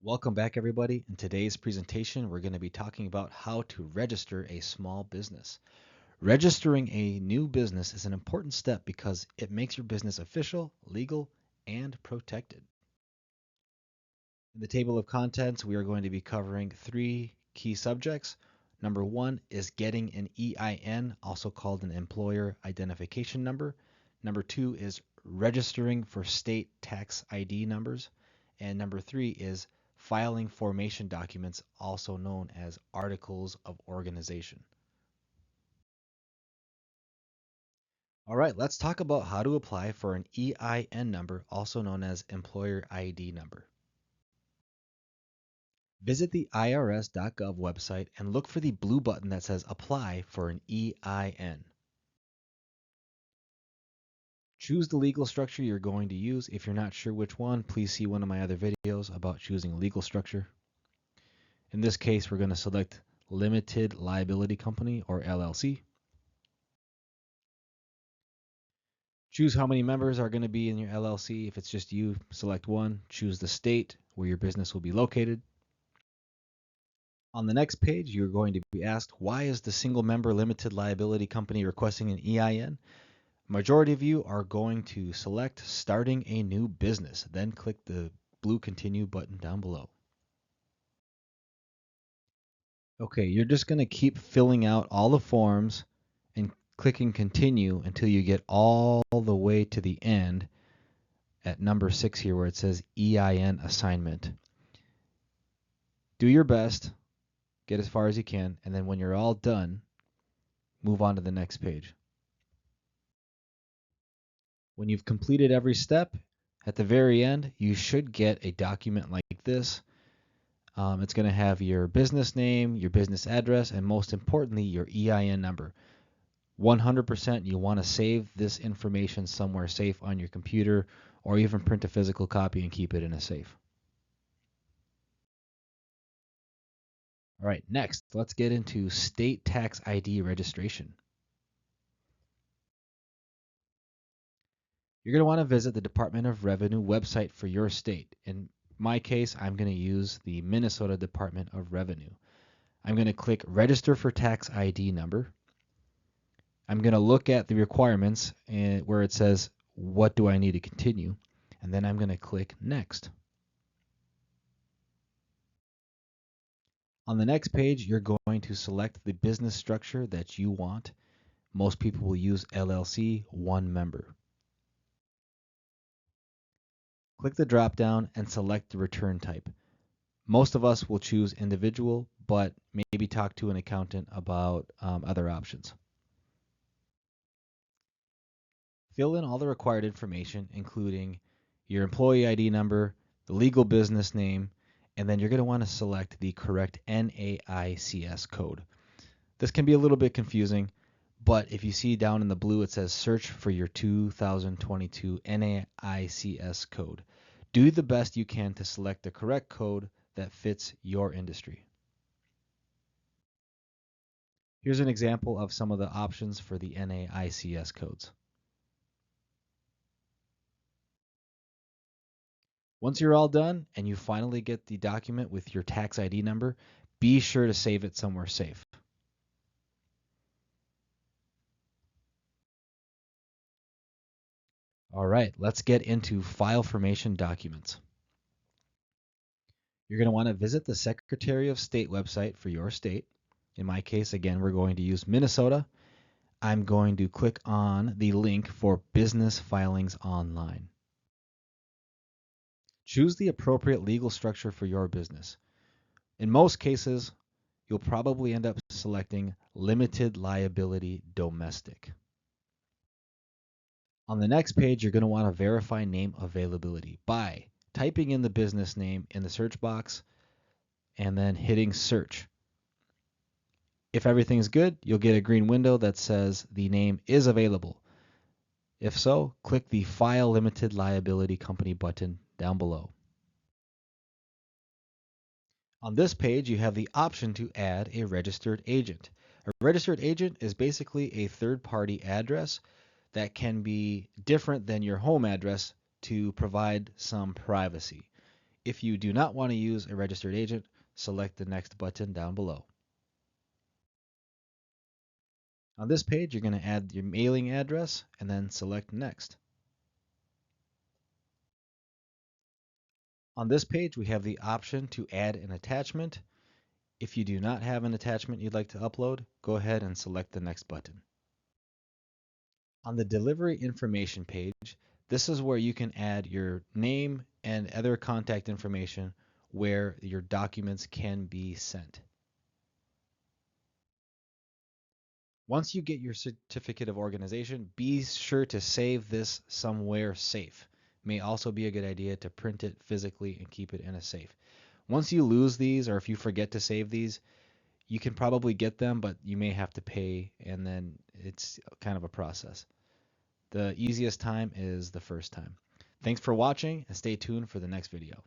Welcome back, everybody. In today's presentation, we're going to be talking about how to register a small business. Registering a new business is an important step because it makes your business official, legal, and protected. In the table of contents, we are going to be covering three key subjects. Number one is getting an EIN, also called an employer identification number. Number two is registering for state tax ID numbers. And number three is filing formation documents, also known as articles of organization. All right, let's talk about how to apply for an EIN number, also known as employer ID number. Visit the irs.gov website and look for the blue button that says Apply for an EIN. Choose the legal structure you're going to use. If you're not sure which one, please see one of my other videos about choosing a legal structure. In this case, we're going to select Limited Liability Company, or LLC. Choose how many members are going to be in your LLC. If it's just you, select one. Choose the state where your business will be located. On the next page, you're going to be asked, why is the single member limited liability company requesting an EIN? Majority of you are going to select starting a new business, then click the blue continue button down below. Okay, you're just going to keep filling out all the forms and clicking continue until you get all the way to the end at number 6 here where it says EIN assignment. Do your best, get as far as you can, and then when you're all done, move on to the next page. When you've completed every step, at the very end, you should get a document like this. It's going to have your business name, your business address, and most importantly, your EIN number. 100% you want to save this information somewhere safe on your computer, or even print a physical copy and keep it in a safe. All right, next, let's get into state tax ID registration. You're going to want to visit the Department of Revenue website for your state. In my case, I'm going to use the Minnesota Department of Revenue. I'm going to click Register for Tax ID Number. I'm going to look at the requirements and where it says, what do I need to continue? And then I'm going to click Next. On the next page, you're going to select the business structure that you want. Most people will use LLC, one member. Click the drop down and select the return type. Most of us will choose individual, but maybe talk to an accountant about other options. Fill in all the required information, including your employee ID number, the legal business name, and then you're going to want to select the correct NAICS code. This can be a little bit confusing, but if you see down in the blue it says search for your 2022 NAICS code. Do the best you can to select the correct code that fits your industry. Here's an example of some of the options for the NAICS codes. Once you're all done and you finally get the document with your tax ID number, be sure to save it somewhere safe. All right, let's get into file formation documents. You're going to want to visit the Secretary of State website for your state. In my case, again, we're going to use Minnesota. I'm going to click on the link for Business Filings Online. Choose the appropriate legal structure for your business. In most cases, you'll probably end up selecting Limited Liability Domestic. On the next page, you're going to want to verify name availability by typing in the business name in the search box and then hitting search. If everything's good, you'll get a green window that says the name is available. If so, click the File Limited Liability Company button down below. On this page, you have the option to add a registered agent. A registered agent is basically a third-party address that can be different than your home address to provide some privacy. If you do not want to use a registered agent, select the next button down below. On this page, you're going to add your mailing address and then select next. On this page, we have the option to add an attachment. If you do not have an attachment you'd like to upload, go ahead and select the next button. On the delivery information page, this is where you can add your name and other contact information where your documents can be sent. Once you get your certificate of organization, be sure to save this somewhere safe. May also be a good idea to print it physically and keep it in a safe. Once you lose these, or if you forget to save these, you can probably get them, but you may have to pay, and then it's kind of a process. The easiest time is the first time. Thanks for watching, and stay tuned for the next video.